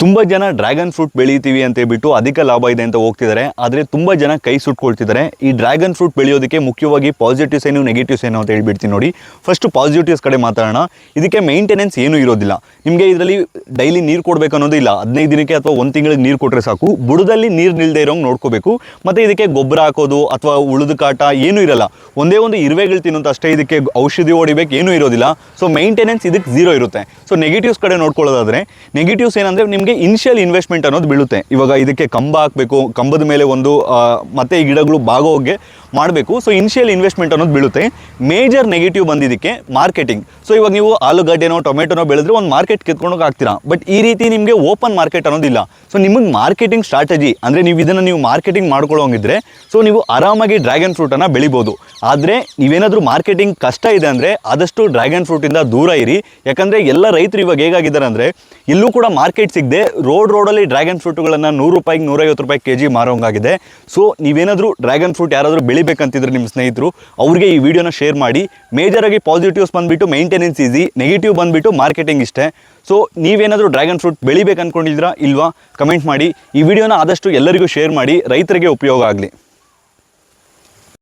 ತುಂಬ ಜನ dragon fruit ಬೆಳೀತೀವಿ ಅಂತ ಹೇಳ್ಬಿಟ್ಟು ಅಧಿಕ ಲಾಭ ಇದೆ ಅಂತ ಹೋಗ್ತಿದ್ದಾರೆ. ಆದರೆ ತುಂಬ ಜನ ಕೈ ಸುಟ್ಕೊಳ್ತಿದ್ದಾರೆ. ಈ ಡ್ರ್ಯಾಗನ್ ಫ್ರೂಟ್ ಬೆಳೆಯೋದಕ್ಕೆ ಮುಖ್ಯವಾಗಿ ಪಾಸಿಟಿವ್ಸ್ ಏನು ನೆಗೆಟಿವ್ಸ್ ಏನು ಅಂತ ಹೇಳ್ಬಿಡ್ತೀನಿ ನೋಡಿ. ಫಸ್ಟ್ ಪಾಸಿಟಿವ್ಸ್ ಕಡೆ ಮಾತಾಡೋಣ. ಇದಕ್ಕೆ ಮೇಂಟೆನೆನ್ಸ್ ಏನೂ ಇರೋದಿಲ್ಲ. ನಿಮಗೆ ಇದರಲ್ಲಿ ಡೈಲಿ ನೀರು ಕೊಡಬೇಕು ಅನ್ನೋದು ಇಲ್ಲ. 15 ದಿನಕ್ಕೆ ಅಥವಾ 1 ತಿಂಗಳಿಗೆ ನೀರು ಕೊಟ್ಟರೆ ಸಾಕು. ಬುಡದಲ್ಲಿ ನೀರು ನಿಲ್ಲದೆ ಇರೋಂಗೆ ನೋಡ್ಕೋಬೇಕು. ಮತ್ತು ಇದಕ್ಕೆ ಗೊಬ್ಬರ ಹಾಕೋದು ಅಥವಾ ಉಳಿದ ಕಾಟ ಏನೂ ಇರಲ್ಲ. ಒಂದೇ ಒಂದು ಇರುವೆಗಳು ತಿನ್ನೋದು ಅಷ್ಟೇ. ಇದಕ್ಕೆ ಔಷಧಿ ಹೊಡಿಬೇಕು ಏನೂ ಇರೋದಿಲ್ಲ. ಸೊ ಮೇಂಟೆನೆನ್ಸ್ ಇದಕ್ಕೆ ಝೀರೋ ಇರುತ್ತೆ. ಸೊ ನೆಗೆಟಿವ್ಸ್ ಕಡೆ ನೋಡ್ಕೊಳ್ಳೋದಾದರೆ ನೆಗೆಟಿವ್ಸ್ ಏನಂದರೆ ನಿಮಗೆ ಇನಿಷಿಯಲ್ ಇನ್ವೆಸ್ಟ್ಮೆಂಟ್ ಅನ್ನೋದು ಬೀಳುತ್ತೆ. ಇವಾಗ ಇದಕ್ಕೆ ಕಂಬ ಹಾಕಬೇಕು, ಕಂಬದ ಮೇಲೆ ಒಂದು ಮತ್ತೆ ಈ ಗಿಡಗಳು ಬಾಗೋಗೆ ಮಾಡಬೇಕು. ಸೊ ಇನಿಷಿಯಲ್ ಇನ್ವೆಸ್ಟ್ಮೆಂಟ್ ಅನ್ನೋದು ಬೀಳುತ್ತೆ. ಮೇಜರ್ ನೆಗೆಟಿವ್ ಬಂದಿದ್ದಕ್ಕೆ ಮಾರ್ಕೆಟಿಂಗ್. ಸೊ ಇವಾಗ ನೀವು ಆಲೂಗಡ್ಡೆನೋ ಟೊಮೆಟೊನೋ ಬೆಳೆದ್ರೆ ಒಂದು ಮಾರ್ಕೆಟ್ ಕಿತ್ಕೊಂಡೋಗಿ ಹಾಕ್ತೀರಾ. ಬಟ್ ಈ ರೀತಿ ನಿಮಗೆ ಓಪನ್ ಮಾರ್ಕೆಟ್ ಅನ್ನೋದಿಲ್ಲ. ಸೊ ನಿಮಗೆ ಮಾರ್ಕೆಟಿಂಗ್ ಸ್ಟ್ರಾಟಜಿ ಅಂದರೆ ನೀವು ಮಾರ್ಕೆಟಿಂಗ್ ಮಾಡ್ಕೊಳ್ಳೋಂಗಿದ್ರೆ ಸೊ ನೀವು ಆರಾಮಾಗಿ ಡ್ರ್ಯಾಗನ್ ಫ್ರೂಟನ್ನು ಬೆಳಿಬೋದು. ಆದರೆ ನೀವೇನಾದರೂ ಮಾರ್ಕೆಟಿಂಗ್ ಕಷ್ಟ ಇದೆ ಅಂದರೆ ಆದಷ್ಟು ಡ್ರ್ಯಾಗನ್ ಫ್ರೂಟಿಂದ ದೂರ ಇರಿ. ಯಾಕಂದರೆ ಎಲ್ಲ ರೈತರು ಇವಾಗ ಹೇಗಾಗಿದ್ದಾರೆ ಅಂದರೆ ಎಲ್ಲೂ ಕೂಡ ಮಾರ್ಕೆಟ್ ಸಿಗದೆ ರೋಡಲ್ಲಿ ಡ್ರ್ಯಾಗನ್ ಫ್ರೂಟುಗಳನ್ನು 100 ರೂಪಾಯಿಗೆ 150 ರೂಪಾಯಿ ಕೆಜಿ ಮಾರೋಂಗಾಗಿದೆ. ಸೊ ನೀವೇನಾದರೂ ಡ್ರ್ಯಾಗನ್ ಫ್ರೂಟ್ ಯಾರಾದರೂ ಬೆಳಿಬೇಕಂತಿದ್ರೆ ನಿಮ್ಮ ಸ್ನೇಹಿತರು ಅವ್ರಿಗೆ ಈ ವಿಡಿಯೋನ ಶೇರ್ ಮಾಡಿ. ಮೇಜರಾಗಿ ಪಾಸಿಟಿವ್ಸ್ ಬಂದುಬಿಟ್ಟು ಮೇಂಟೆನೆನ್ಸ್ ಈಸಿ, ನೆಗೆಟಿವ್ ಬಂದುಬಿಟ್ಟು ಮಾರ್ಕೆಟಿಂಗ್ ಇಷ್ಟೇ. ಸೊ ನೀವೇನಾದರೂ ಡ್ರ್ಯಾಗನ್ ಫ್ರೂಟ್ ಬೆಳಿಬೇಕು ಅಂದ್ಕೊಂಡಿದ್ದೀರಾ ಇಲ್ವಾ ಕಮೆಂಟ್ ಮಾಡಿ. ಈ ವಿಡಿಯೋನ ಆದಷ್ಟು ಎಲ್ಲರಿಗೂ ಶೇರ್ ಮಾಡಿ, ರೈತರಿಗೆ ಉಪಯೋಗ ಆಗಲಿ.